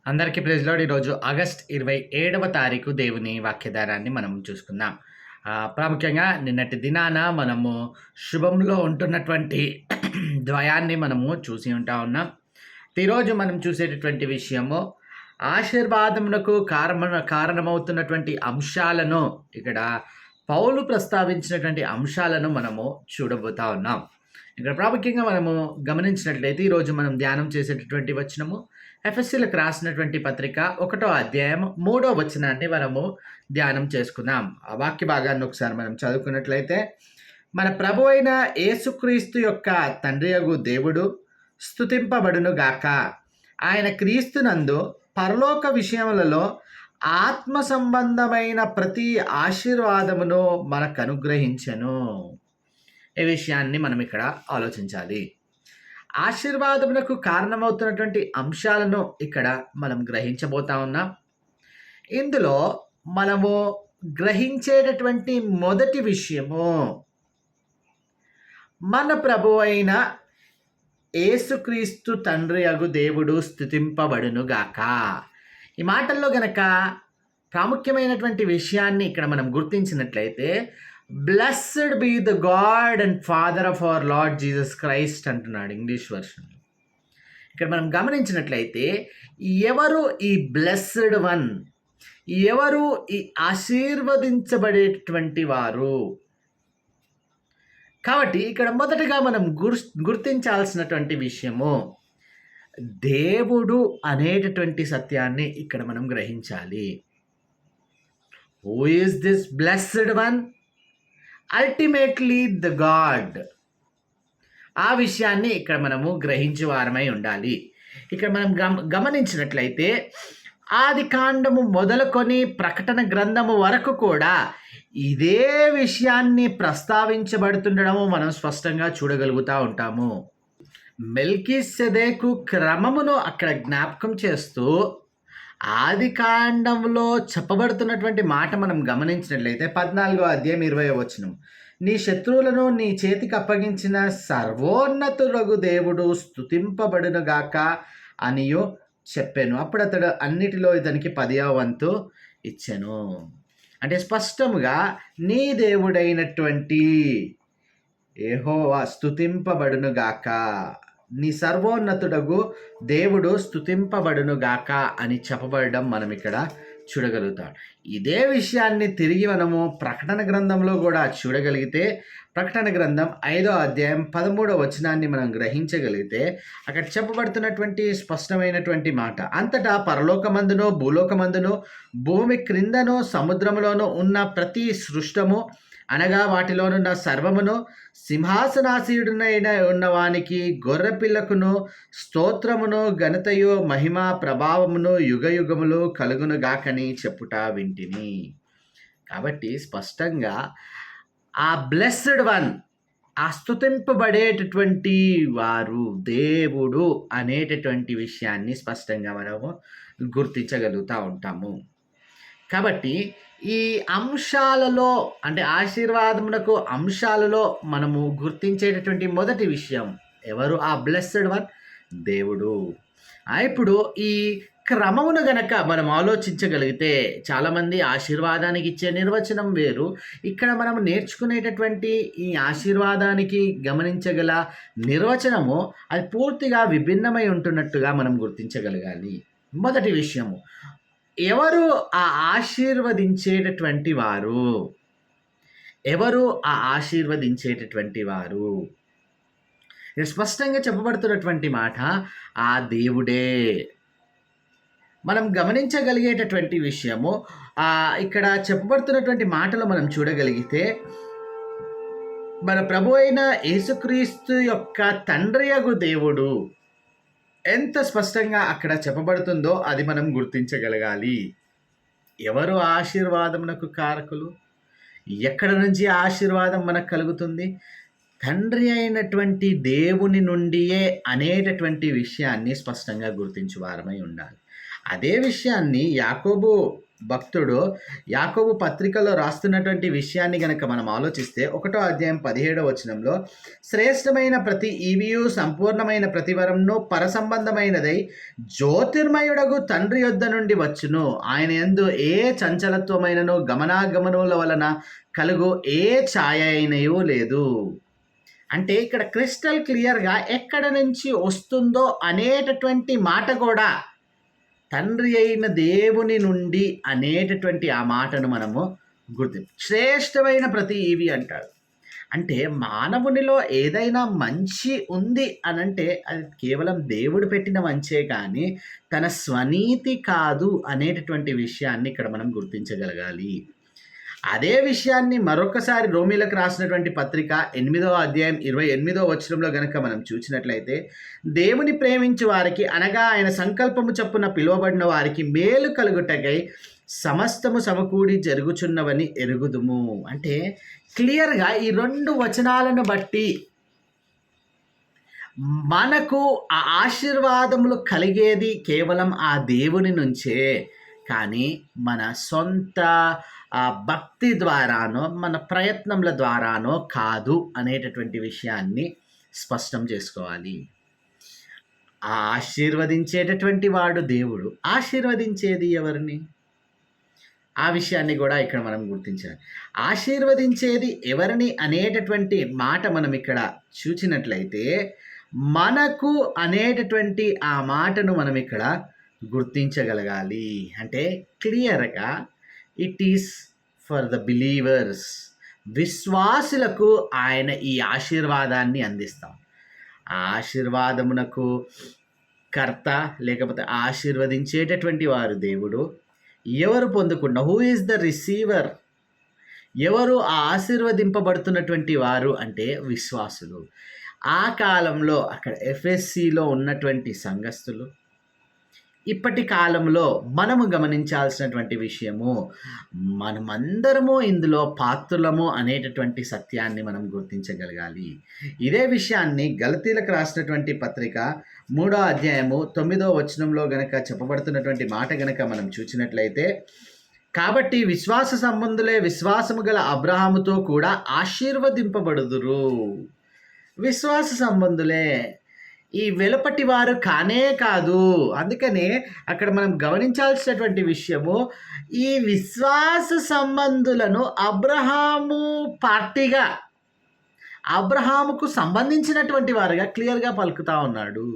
అందరికీ praise lord. ఈరోజు August 27వ తారీఖు దేవుని వాక్యధారాన్ని మనం చూసుకుందాం. ప్రాముఖ్యంగా నిన్నటి దినాన మనము శుభంలో ఉంటున్నటువంటి ద్వయాన్ని మనము చూసి ఉన్నాం. ఈరోజు మనం చూసేటటువంటి విషయము ఆశీర్వాదమునకు కారణమవుతున్నటువంటి అంశాలను, ఇక్కడ పౌలు ప్రస్తావించినటువంటి అంశాలను మనము చూడబోతా ఉన్నాం. ఇక్కడ ప్రాముఖ్యంగా మనము గమనించినట్లయితే ఈరోజు మనం ధ్యానం చేసేటటువంటి వచనము ఎఫెసీలకు రాసినటువంటి పత్రిక 1వ అధ్యాయం 3వ వచనాన్ని మనము ధ్యానం చేసుకుందాం. ఆ వాక్య భాగాన్ని ఒకసారి మనం చదువుకున్నట్లయితే, మన ప్రభు అయిన యేసుక్రీస్తు యొక్క తండ్రియగు దేవుడు స్తుతింపబడును గాక. ఆయన క్రీస్తునందు పరలోక విషయములలో ఆత్మ సంబంధమైన ప్రతి ఆశీర్వాదమును మనకు అనుగ్రహించెను. ఈ విషయాన్ని మనం ఇక్కడ ఆలోచించాలి. ఆశీర్వాదమునకు కారణమవుతున్నటువంటి అంశాలను ఇక్కడ మనం గ్రహించబోతా ఉన్నాం. ఇందులో మనము గ్రహించేటటువంటి మొదటి విషయము, మన ప్రభు అయిన యేసుక్రీస్తు తండ్రి అగు దేవుడు స్తుతింపబడునుగాక. ఈ మాటల్లో గనక ప్రాముఖ్యమైనటువంటి విషయాన్ని ఇక్కడ మనం గుర్తించినట్లయితే, blessed be the God and father of our Lord Jesus Christ అంటున్నాడు ఇంగ్లీష్ వర్షన్. ఇక్కడ మనం గమనించినట్లయితే, ఎవరు ఈ బ్లెస్డ్ వన్, ఎవరు ఈ ఆశీర్వదించబడేటువంటి వారు? కాబట్టి ఇక్కడ మొదటగా మనం గుర్తించాల్సినటువంటి విషయము, దేవుడు అనేటటువంటి సత్యాన్ని ఇక్కడ మనం గ్రహించాలి. Who is this blessed one? Ultimately the God. ఆ విషయాన్ని ఇక్కడ మనము గ్రహించే వారమై ఉండాలి. ఇక్కడ మనం గమనించినట్లయితే ఆది కాండము మొదలుకొని ప్రకటన గ్రంథము వరకు కూడా ఇదే విషయాన్ని ప్రస్తావించబడుతుండడము మనం స్పష్టంగా చూడగలుగుతూ ఉంటాము. మెల్కీసెదెకు క్రమమును అక్కడ జ్ఞాపకం చేస్తూ ఆది కాండంలో చెప్పబడుతున్నటువంటి మాట మనం గమనించినట్లయితే 14వ అధ్యాయం 20వ వచనం, నీ శత్రువులను నీ చేతికి అప్పగించిన సర్వోన్నతుడగు దేవుడు స్తుతింపబడునుగాక అనియు చెప్పాను. అప్పుడు అతడు అన్నిటిలో ఇతనికి 10వ వంతు ఇచ్చాను. అంటే స్పష్టముగా నీ దేవుడైనటువంటి యెహోవా స్తుతింపబడునుగాక, నీ సర్వోన్నతుడగు దేవుడు స్తుతింపబడునుగాక అని చెప్పబడడం మనం ఇక్కడ చూడగలుగుతాం. ఇదే విషయాన్ని తిరిగి మనము ప్రకటన గ్రంథంలో కూడా చూడగలిగితే, ప్రకటన గ్రంథం 5వ అధ్యాయం 13వ వచనాన్ని మనం గ్రహించగలిగితే అక్కడ చెప్పబడుతున్నటువంటి స్పష్టమైనటువంటి మాట, అంతటా పరలోకమందును భూలోకమందును భూమి క్రిందను సముద్రములోను ఉన్న ప్రతి సృష్టము, అనగా వాటిలోనున్న సర్వమును, సింహాసనాసీనుడైన ఉన్నవానికి గొర్రెపిల్లకును స్తోత్రమును ఘనతయు మహిమ ప్రభావమును యుగయుగములు కలుగునుగాకని చెప్పుట వింటిని. కాబట్టి స్పష్టంగా ఆ బ్లెస్డ్ వన్, ఆ స్తుతింపబడేటటువంటి వారు దేవుడు అనేటటువంటి విషయాన్ని స్పష్టంగా మనము గుర్తించగలుగుతూ ఉంటాము. కాబట్టి ఈ అంశాలలో, అంటే ఆశీర్వాదమునకు అంశాలలో మనము గుర్తించేటటువంటి మొదటి విషయం, ఎవరు ఆ బ్లెస్డ్ వన్? దేవుడు. ఇప్పుడు ఈ క్రమమును గనక మనం ఆలోచించగలిగితే, చాలామంది ఆశీర్వాదానికి ఇచ్చే నిర్వచనం వేరు, ఇక్కడ మనం నేర్చుకునేటటువంటి ఈ ఆశీర్వాదానికి గమనించగల నిర్వచనము అది పూర్తిగా విభిన్నమై ఉంటున్నట్టుగా మనం గుర్తించగలగాలి. మొదటి విషయము, ఎవరు ఆ ఆశీర్వదించేటటువంటి వారు? ఎవరు ఆ ఆశీర్వదించేటటువంటి వారు? స్పష్టంగా చెప్పబడుతున్నటువంటి మాట ఆ దేవుడే. మనం గమనించగలిగేటటువంటి విషయము, ఇక్కడ చెప్పబడుతున్నటువంటి మాటలు మనం చూడగలిగితే, మన ప్రభు అయిన యేసుక్రీస్తు యొక్క తండ్రియగు దేవుడు ఎంత స్పష్టంగా అక్కడ చెప్పబడుతుందో అది మనం గుర్తించగలగాలి. ఎవరు ఆశీర్వాదమునకు కారకులు? ఎక్కడ నుంచి ఆశీర్వాదం మనకు కలుగుతుంది? తండ్రి అయినటువంటి దేవుని నుండియే అనేటటువంటి విషయాన్ని స్పష్టంగా గుర్తించు వారమై ఉండాలి. అదే విషయాన్ని యాకోబు భక్తుడు యాకోబు పత్రికలో రాస్తున్నటువంటి విషయాన్ని గనక మనం ఆలోచిస్తే 1వ అధ్యాయం 17వ వచనంలో, శ్రేష్టమైన ప్రతి ఈవియు సంపూర్ణమైన ప్రతివరంను పరసంబంధమైనదై జ్యోతిర్మయుడగు తండ్రి యొద్ద నుండి వచ్చును. ఆయన యందు ఏ చంచలత్వమైనను గమనాగమనముల వలన కలుగు ఏ ఛాయ అయినయూ లేదు. అంటే ఇక్కడ క్రిస్టల్ క్లియర్గా ఎక్కడ నుంచి వస్తుందో అనేటటువంటి మాట కూడా తండ్రి అయిన దేవుని నుండి అనేటటువంటి ఆ మాటను మనము శ్రేష్టమైన ప్రతి ఈవి అంటాడు. అంటే మానవునిలో ఏదైనా మంచి ఉంది అనంటే అది కేవలం దేవుడు పెట్టిన మంచే కానీ తన స్వనీతి కాదు అనేటటువంటి విషయాన్ని ఇక్కడ మనం గుర్తించగలగాలి. అదే విషయాన్ని మరొకసారి రోమీలకు రాసినటువంటి పత్రిక 8వ అధ్యాయం 28వ వచనంలో గనక మనం చూసినట్లయితే, దేవుని ప్రేమించు వారికి అనగా ఆయన సంకల్పము చొప్పున పిలువబడిన వారికి మేలు కలుగుటకై సమస్తము సమకూడి జరుగుచున్నవని ఎరుగుదుము. అంటే క్లియర్గా ఈ 2 వచనాలను బట్టి మనకు ఆ ఆశీర్వాదములు కలిగేది కేవలం ఆ దేవుని నుంచే, కానీ మన సొంత భక్తి ద్వారానో మన ప్రయత్నముల ద్వారానో కాదు అనేటటువంటి విషయాన్ని స్పష్టం చేసుకోవాలి. ఆశీర్వదించేటటువంటి వాడు దేవుడు. ఆశీర్వదించేది ఎవరిని? ఆ విషయాన్ని కూడా ఇక్కడ మనం గుర్తించాలి. ఆశీర్వదించేది ఎవరిని అనేటటువంటి మాట మనం ఇక్కడ చూచినట్లయితే, మనకు అనేటటువంటి ఆ మాటను మనం ఇక్కడ గుర్తించగలగాలి. అంటే క్లియర్గా it is for the believers. విశ్వాసులకు ఆయన ఈ ఆశీర్వాదాన్ని అందిస్తాం. ఆ ఆశీర్వాదమునకు కర్త లేకపోతే ఆశీర్వదించేటటువంటి వారు దేవుడు. ఎవరు పొందుకున్న హూ ఈజ్ ద రిసీవర్? ఎవరు ఆ ఆశీర్వదింపబడుతున్నటువంటి వారు అంటే విశ్వాసులు. ఆ కాలంలో అక్కడ ఎఫ్ఎస్సిలో ఉన్నటువంటి సంఘస్థులు, ఇప్పటి కాలంలో మనము గమనించాల్సినటువంటి విషయము, మనమందరము ఇందులో పాత్రులము అనేటటువంటి సత్యాన్ని మనం గుర్తించగలగాలి. ఇదే విషయాన్ని గలతీలకు రాసినటువంటి పత్రిక 3వ అధ్యాయము 9వ వచనంలో గనక చెప్పబడుతున్నటువంటి మాట గనక మనం చూసినట్లయితే, కాబట్టి విశ్వాస సంబంధులే విశ్వాసము గల అబ్రహాముతో కూడా ఆశీర్వదింపబడుదురు. విశ్వాస సంబంధులే, ఈ వెలుపటి వారు కానే కాదు. అందుకనే అక్కడ మనం గమనించాల్సినటువంటి విషయము, ఈ విశ్వాస సంబంధులను అబ్రహాము పార్టీగా, అబ్రహాముకు సంబంధించినటువంటి వారుగా క్లియర్గా పలుకుతా ఉన్నాడు.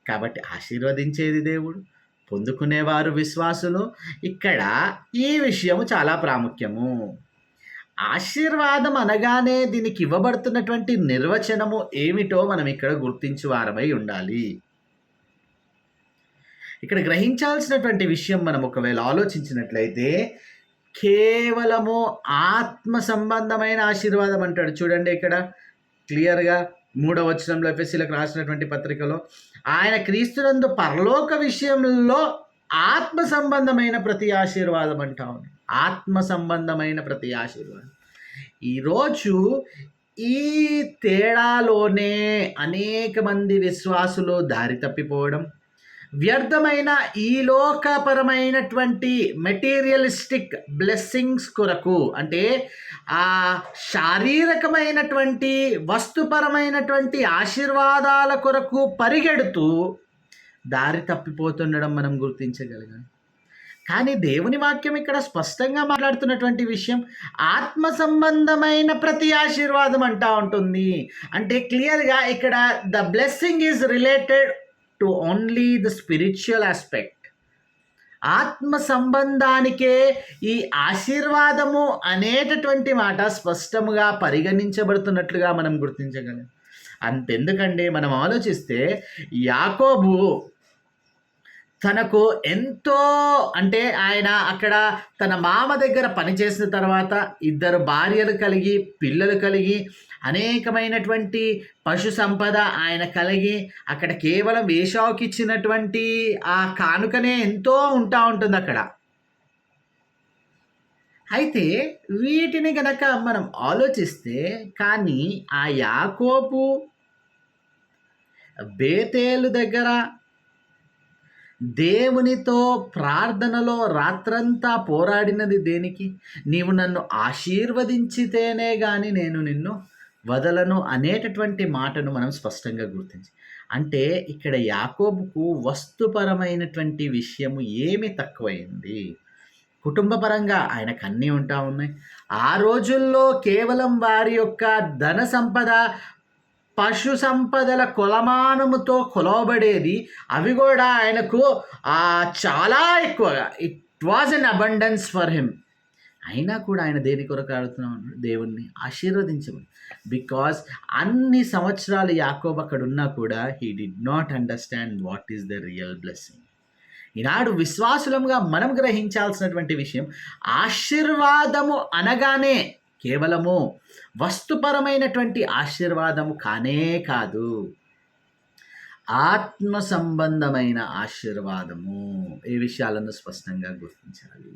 కాబట్టి ఆశీర్వదించేది దేవుడు, పొందుకునేవారు విశ్వాసులు. ఇక్కడ ఈ విషయము చాలా ప్రాముఖ్యము. ఆశీర్వాదం అనగానే దీనికి ఇవ్వబడుతున్నటువంటి నిర్వచనము ఏమిటో మనం ఇక్కడ గుర్తించు వారమై ఉండాలి. ఇక్కడ గ్రహించాల్సినటువంటి విషయం మనం ఒకవేళ ఆలోచించినట్లయితే, కేవలము ఆత్మ సంబంధమైన ఆశీర్వాదం అంటాడు. చూడండి ఇక్కడ క్లియర్గా 3వ వచనంలో ఎఫెసీలకు రాసినటువంటి పత్రికలో, ఆయన క్రీస్తునందు పరలోక విషయంలో ఆత్మ సంబంధమైన ప్రతి ఆశీర్వాదం అంటా ఉంది. ఆత్మ సంబంధమైన ప్రతి ఆశీర్వాదం. ఈరోజు ఈ తేడాలోనే అనేక మంది విశ్వాసులు దారి తప్పిపోవడం, వ్యర్థమైన ఈ లోకపరమైనటువంటి మెటీరియలిస్టిక్ బ్లెస్సింగ్స్ కొరకు, అంటే ఆ శారీరకమైనటువంటి వస్తుపరమైనటువంటి ఆశీర్వాదాల కొరకు పరిగెడుతూ దారి తప్పిపోతుండడం మనం గుర్తించగలిగాం. కానీ దేవుని వాక్యం ఇక్కడ స్పష్టంగా మాట్లాడుతున్నటువంటి విషయం ఆత్మ సంబంధమైన ప్రతి ఆశీర్వాదం అంటా ఉంటుంది. అంటే క్లియర్గా ఇక్కడ the blessing is related to only the spiritual aspect. ఆత్మ సంబంధానికే ఈ ఆశీర్వాదము అనేటటువంటి మాట స్పష్టముగా పరిగణించబడుతున్నట్లుగా మనం గుర్తించగలం. అంతెందుకండి, మనం ఆలోచిస్తే యాకోబు తనకు ఎంతో, అంటే ఆయన అక్కడ తన మామ దగ్గర పనిచేసిన తర్వాత 2 భార్యలు కలిగి పిల్లలు కలిగి అనేకమైనటువంటి పశు సంపద ఆయన కలిగి అక్కడ కేవలం ఏశావుకి ఇచ్చినటువంటి ఆ కానుకనే ఎంతో ఉంటుంది అక్కడ. అయితే వీటిని గనక మనం ఆలోచిస్తే, కానీ ఆ యాకోబు బేతేలు దగ్గర దేవునితో ప్రార్థనలో రాత్రంతా పోరాడినది దేనికి? నీవు నన్ను ఆశీర్వదించితేనే గాని నేను నిన్ను వదలను అనేటటువంటి మాటను మనం స్పష్టంగా గుర్తించి, అంటే ఇక్కడ యాకోబుకు వస్తుపరమైనటువంటి విషయము ఏమి తక్కువైంది? కుటుంబపరంగా ఆయనకు అన్నీ ఉంటా ఉన్నాయి. ఆ రోజుల్లో కేవలం వారి యొక్క ధన సంపద, పశు సంపదల కొలమానముతో కొలవబడేది. అవి కూడా ఆయనకు చాలా ఎక్కువగా. It was an abundance for him. అయినా కూడా ఆయన దేని కొరకు అడుగుతున్నాడు? దేవుణ్ణి ఆశీర్వదించమని. బికాజ్ అన్ని సంవత్సరాలు యాకోబు అక్కడ ఉన్నా కూడా he did not understand what is the real blessing. ఈనాడు విశ్వాసులంగా మనం గ్రహించాల్సినటువంటి విషయం, ఆశీర్వాదము అనగానే కేవలము వస్తుపరమైనటువంటి ఆశీర్వాదము కానే కాదు, ఆత్మ సంబంధమైన ఆశీర్వాదము. ఈ విషయాలను స్పష్టంగా గుర్తించాలి.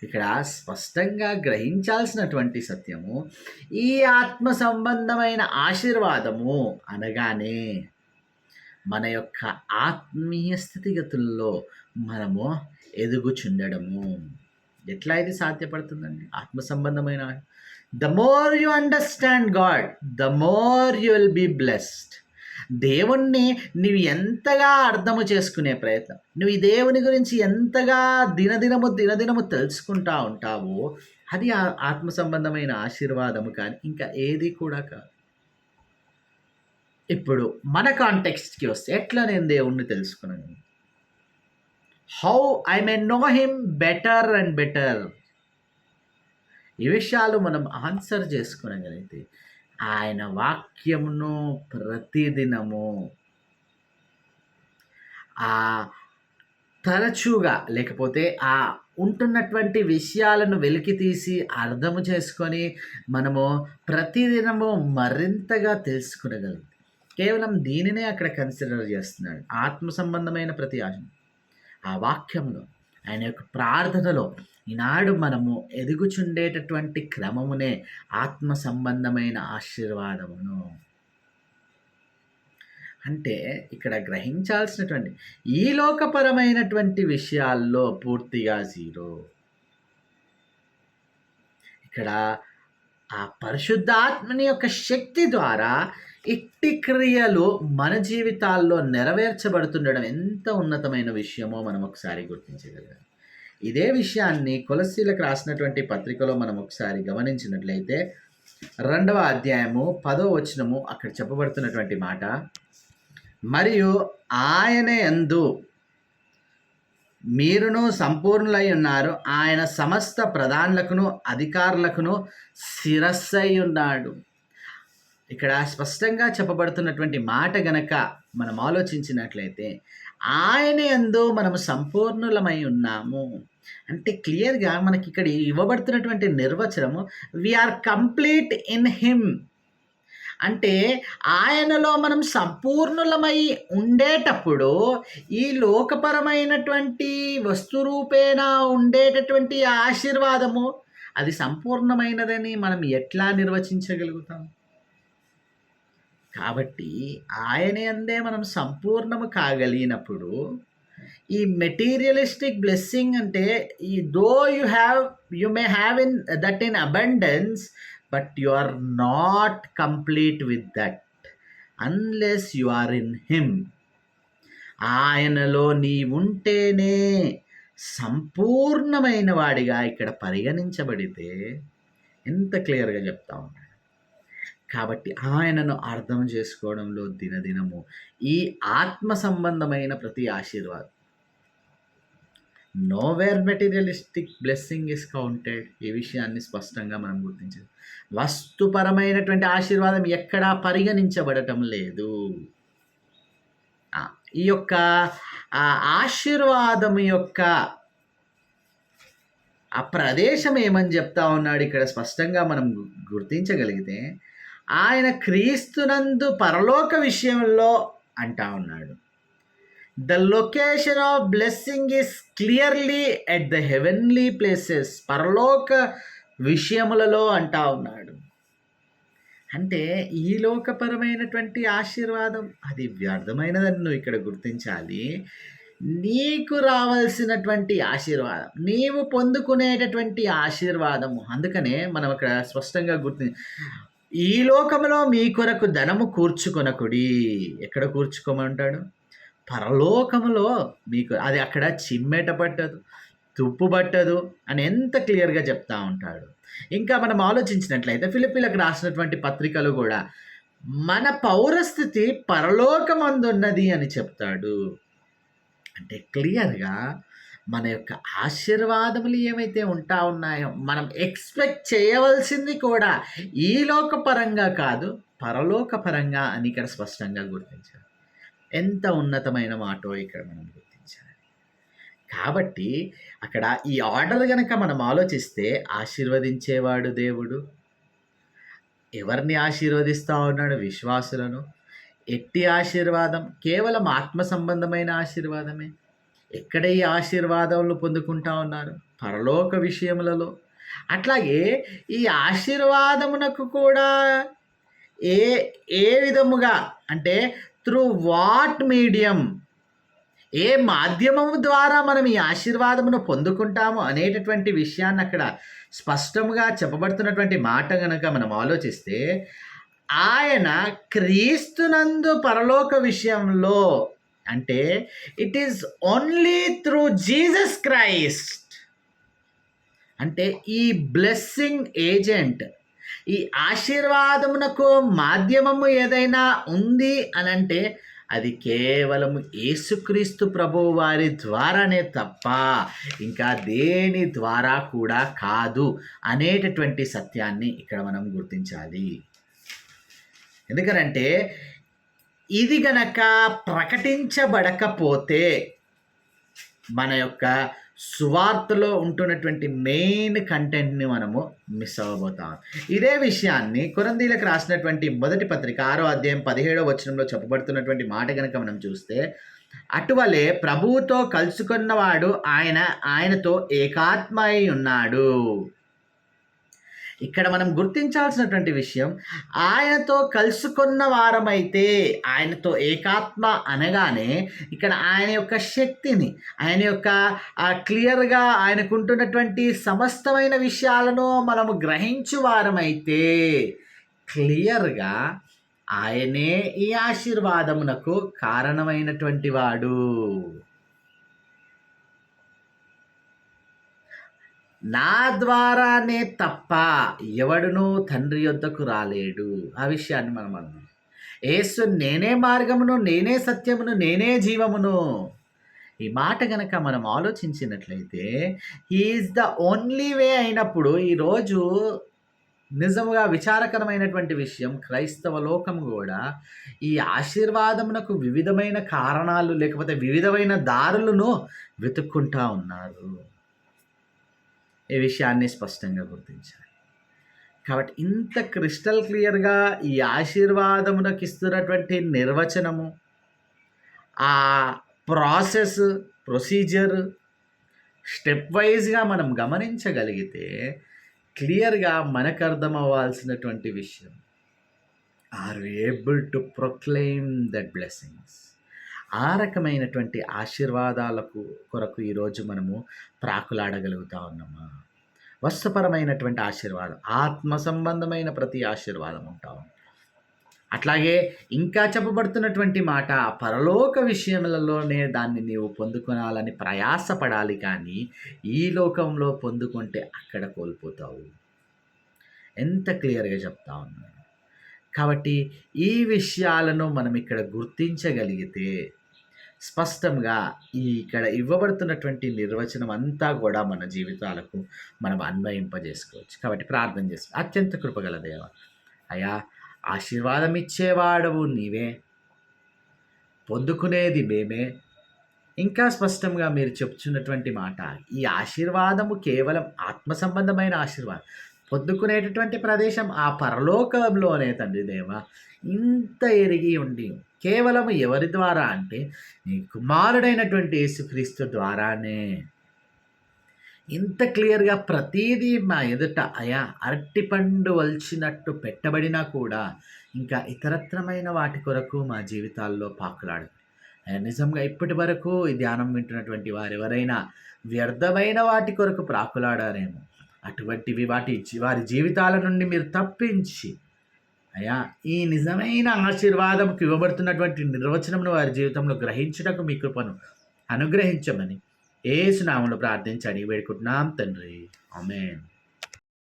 ఇక్కడ స్పష్టంగా గ్రహించాల్సినటువంటి సత్యము, ఈ ఆత్మ సంబంధమైన ఆశీర్వాదము అనగానే మన యొక్క ఆత్మీయ స్థితిగతుల్లో మనము ఎదుగుచుండడము. ఎట్లా ఇది సాధ్యపడుతుందండి? ఆత్మ సంబంధమైన the more you understand God, the more you will be blessed. దేవుణ్ణి నువ్వు ఎంతగా అర్థము చేసుకునే ప్రయత్నం, నువ్వు ఈ దేవుని గురించి ఎంతగా దినదినము తెలుసుకుంటా ఉంటావో అది ఆత్మ సంబంధమైన ఆశీర్వాదము, కానీ ఇంకా ఏది కూడా కాదు. ఇప్పుడు మన కాంటెక్స్ట్కి వస్తే, ఎట్లా నేను దేవుణ్ణి తెలుసుకున్నాను? How I may know him better and better. ఈ విషయాలు మనం ఆన్సర్ చేసుకునగలిగితే, ఆయన వాక్యమును ప్రతిదినము తరచుగా, లేకపోతే ఉంటున్నటువంటి విషయాలను వెలికి తీసి అర్థము చేసుకొని మనము ప్రతిదినము మరింతగా తెలుసుకునగలం. కేవలం దీనినే అక్కడ కన్సిడర్ చేస్తున్నాడు. ఆత్మ సంబంధమైన ప్రతి ఆశ ఆ వాక్యంలో, ఆయన యొక్క ప్రార్థనలో ఈనాడు మనము ఎదుగుచుండేటటువంటి క్రమమునే ఆత్మ సంబంధమైన ఆశీర్వాదమును. అంటే ఇక్కడ గ్రహించాల్సినటువంటి ఈ లోకపరమైనటువంటి విషయాల్లో పూర్తిగా జీరో. ఇక్కడ ఆ పరిశుద్ధాత్మని యొక్క శక్తి ద్వారా ఇట్టి క్రియలు మన జీవితాల్లో నెరవేర్చబడుతుండడం ఎంత ఉన్నతమైన విషయమో మనం ఒకసారి గుర్తించగలగాలి. ఇదే విషయాన్ని కొలస్సీలకు రాసినటువంటి పత్రికలో మనం ఒకసారి గమనించినట్లయితే 2వ అధ్యాయము 10వ వచనము అక్కడ చెప్పబడుతున్నటువంటి మాట, మరియు ఆయన యందు మీరును సంపూర్ణులై ఉన్నారు, ఆయన సమస్త ప్రధానులకును అధికారులకును శిరస్సై ఉన్నాడు. ఇక్కడ స్పష్టంగా చెప్పబడుతున్నటువంటి మాట గనక మనం ఆలోచించినట్లయితే, ఆయన యందు మనము సంపూర్ణులమై ఉన్నాము అంటే క్లియర్గా మనకి ఇక్కడ ఇవ్వబడుతున్నటువంటి నిర్వచనము, వీఆర్ కంప్లీట్ ఇన్ హిమ్. అంటే ఆయనలో మనం సంపూర్ణులమై ఉండేటప్పుడు ఈ లోకపరమైనటువంటి వస్తురూపేణ ఉండేటటువంటి ఆశీర్వాదము అది సంపూర్ణమైనదని మనం ఎట్లా నిర్వచించగలుగుతాం? కాబట్టి ఆయన అందే మనం సంపూర్ణము కాగలిగినప్పుడు ఈ మెటీరియలిస్టిక్ బ్లెస్సింగ్ అంటే though you may have in that in abundance, but you are not complete with that unless you are in him. ఆయనలో నీవుంటేనే సంపూర్ణమైన వాడిగా ఇక్కడ పరిగణించబడితే ఎంత క్లియర్గా చెప్తా ఉన్నాడు. కాబట్టి ఆయనను అర్థం చేసుకోవడంలో దినదినము ఈ ఆత్మ సంబంధమైన ప్రతి ఆశీర్వాదం, nowhere materialistic blessing is counted. ఈ విషయాన్ని స్పష్టంగా మనం గుర్తించాలి. వస్తుపరమైనటువంటి ఆశీర్వాదం ఎక్కడా పరిగణించబడటం లేదు. ఈ యొక్క ఆశీర్వాదం యొక్క ఆ ప్రదేశం ఏమని చెప్తా ఉన్నాడు ఇక్కడ స్పష్టంగా మనం గుర్తించగలిగితే, ఆయన క్రీస్తునందు పరలోక విషయంలో అంటా ఉన్నాడు. The location of blessing is clearly at the heavenly places. పరలోక విషయములలో అంటా ఉన్నాడు. అంటే ఈ లోకపరమైనటువంటి ఆశీర్వాదం అది వ్యర్థమైనదని నువ్వు ఇక్కడ గుర్తించాలి. నీకు రావాల్సినటువంటి ఆశీర్వాదం, నీవు పొందుకునేటటువంటి ఆశీర్వాదము. అందుకనే మనం అక్కడ స్పష్టంగా ఈ లోకములో మీ కొరకు ధనము కూర్చుకొనకుడి. ఎక్కడ కూర్చుకోమంటాడు? పరలోకములో మీకు. అది అక్కడ చిమ్మెట పట్టదు, తుప్పు పట్టదు అని ఎంత క్లియర్‌గా చెప్తా ఉంటాడు. ఇంకా మనం ఆలోచించినట్లయితే ఫిలిప్పీలకు రాసినటువంటి పత్రికలు కూడా మన పౌరస్థితి పరలోకమందున్నది అని చెప్తాడు. అంటే క్లియర్‌గా మన యొక్క ఆశీర్వాదములు ఏవైతే ఉన్నాయో మనం ఎక్స్‌పెక్ట్ చేయవలసింది కూడా ఈ లోకపరంగా కాదు, పరలోకపరంగా అని ఇక్కడ స్పష్టంగా గుర్తించారు. ఎంత ఉన్నతమైన మాటో ఇక్కడ మనం గుర్తించాలి. కాబట్టి అక్కడ ఈ ఆర్డర్ గనక మనం ఆలోచిస్తే ఆశీర్వదించేవాడు దేవుడు. ఎవరిని ఆశీర్వదిస్తా ఉన్నాడు? విశ్వాసులను. ఎట్టి ఆశీర్వాదం? కేవలం ఆత్మ సంబంధమైన ఆశీర్వాదమే. ఎక్కడ ఈ ఆశీర్వాదములు పొందుకుంటా ఉన్నారు? పరలోక విషయములలో. అట్లాగే ఈ ఆశీర్వాదమునకు కూడా ఏ ఏ విధముగా అంటే త్రూ వాట్ మీడియం, ఏ మాధ్యమము ద్వారా మనం ఈ ఆశీర్వాదమును పొందుకుంటాము అనేటటువంటి విషయాన్ని అక్కడ స్పష్టంగా చెప్పబడుతున్నటువంటి మాట గనక మనం ఆలోచిస్తే, ఆయన క్రీస్తునందు పరలోక విషయంలో అంటే it is only through Jesus Christ. అంటే ఈ బ్లెస్సింగ్ ఏజెంట్, ఈ ఆశీర్వాదమునకు మాధ్యమము ఏదైనా ఉంది అనంటే అది కేవలం యేసుక్రీస్తు ప్రభువు వారి ద్వారానే తప్ప ఇంకా దేని ద్వారా కూడా కాదు అనేటటువంటి సత్యాన్ని ఇక్కడ మనం గుర్తించాలి. ఎందుకనంటే ఇది గనక ప్రకటించబడకపోతే మన యొక్క సువార్తలో ఉంటున్నటువంటి మెయిన్ కంటెంట్ని మనము మిస్ అవ్వబోతాం. ఇదే విషయాన్ని కొరింథీయులకు రాసినటువంటి మొదటి పత్రిక 6వ అధ్యాయం 17వ వచనంలో చెప్పబడుతున్నటువంటి మాట కనుక మనం చూస్తే, అటువలే ప్రభువుతో కలుసుకున్నవాడు ఆయనతో ఏకాత్మ అయి ఉన్నాడు. ఇక్కడ మనం గుర్తించాల్సినటువంటి విషయం, ఆయనతో కలుసుకున్న వారమైతే, ఆయనతో ఏకాత్మ అనగానే ఇక్కడ ఆయన యొక్క శక్తిని, ఆయన యొక్క క్లియర్గా ఆయనకుంటున్నటువంటి సమస్తమైన విషయాలను మనము గ్రహించు వారమైతే క్లియర్గా ఆయనే ఈ ఆశీర్వాదమునకు కారణమైనటువంటి వాడు. నా ద్వారానే తప్ప ఎవడునూ తండ్రి యొద్దకు రాలేడు. ఆ విషయాన్ని మనం అర్థం. యేసు నేనే మార్గమును, నేనే సత్యమును, నేనే జీవమును. ఈ మాట గనక మనం ఆలోచించినట్లయితే ఈజ్ ద ఓన్లీ వే అయినప్పుడు ఈరోజు నిజముగా విచారకరమైనటువంటి విషయం, క్రైస్తవ లోకం కూడా ఈ ఆశీర్వాదమునకు వివిధమైన కారణాలు లేకపోతే వివిధమైన దారులను వెతుక్కుంటా ఉన్నారు. ఈ విషయాన్ని స్పష్టంగా గుర్తించాలి. కాబట్టి ఇంత క్రిస్టల్ క్లియర్గా ఈ ఆశీర్వాదమునకు ఇస్తున్నటువంటి నిర్వచనము, ఆ ప్రాసెస్, ప్రొసీజర్ స్టెప్ వైజ్గా మనం గమనించగలిగితే క్లియర్గా మనకు అర్థం అవ్వాల్సినటువంటి విషయం, are able to proclaim that blessings. ఆ రకమైనటువంటి ఆశీర్వాదాలకు కొరకు ఈరోజు మనము ప్రాకులాడగలుగుతా ఉన్నామా? వస్తుపరమైనటువంటి ఆశీర్వాదం, ఆత్మ సంబంధమైన ప్రతి ఆశీర్వాదం ఉంటాం. అట్లాగే ఇంకా చెప్పబడుతున్నటువంటి మాట, పరలోక విషయములలోనే దాన్ని నీవు పొందుకోవాలని ప్రయాసపడాలి, కానీ ఈ లోకంలో పొందుకుంటే అక్కడ కోల్పోతావు. ఎంత క్లియర్గా చెప్తా ఉన్నాను. కాబట్టి ఈ విషయాలను మనం ఇక్కడ గుర్తించగలిగితే స్పష్టంగా ఇక్కడ ఇవ్వబడుతున్నటువంటి నిర్వచనం అంతా కూడా మన జీవితాలకు మనం అన్వయింపజేసుకోవచ్చు. కాబట్టి ప్రార్థన చేసుకో. అత్యంత కృపగల దేవ, అయా ఆశీర్వాదం ఇచ్చేవాడవు నీవే, పొందుకునేది మేమే. ఇంకా స్పష్టంగా మీరు చెప్తున్నటువంటి మాట, ఈ ఆశీర్వాదము కేవలం ఆత్మ సంబంధమైన ఆశీర్వాదం, పొందుకునేటటువంటి ప్రదేశం ఆ పరలోకంలోనే తండ్రి దేవ. ఇంత ఎరిగి ఉండి కేవలం ఎవరి ద్వారా అంటే నీ కుమారుడైనటువంటి యేసుక్రీస్తు ద్వారానే ఇంత క్లియర్గా ప్రతీదీ మా ఎదుట అయా అరటిపండు వల్చినట్టు పెట్టబడినా కూడా ఇంకా ఇతరత్రమైన వాటి కొరకు మా జీవితాల్లో పాకులాడు నిజంగా ఇప్పటి వరకు ఈ ధ్యానం వింటున్నటువంటి వారెవరైనా వ్యర్థమైన వాటి కొరకు ప్రాకులాడారేమో, అటువంటివి వారి జీవితాల నుండి మీరు తప్పించి, అయ్యా ఈ నిజమైన ఆశీర్వాదంకి ఇవ్వబడుతున్నటువంటి నిర్వచనమును వారి జీవితంలో గ్రహించుటకు మీ కృపను అనుగ్రహించమని యేసు నామములో ప్రార్థించి అడిగి వేడుకుంటున్నాం తండ్రి. ఆమేన్.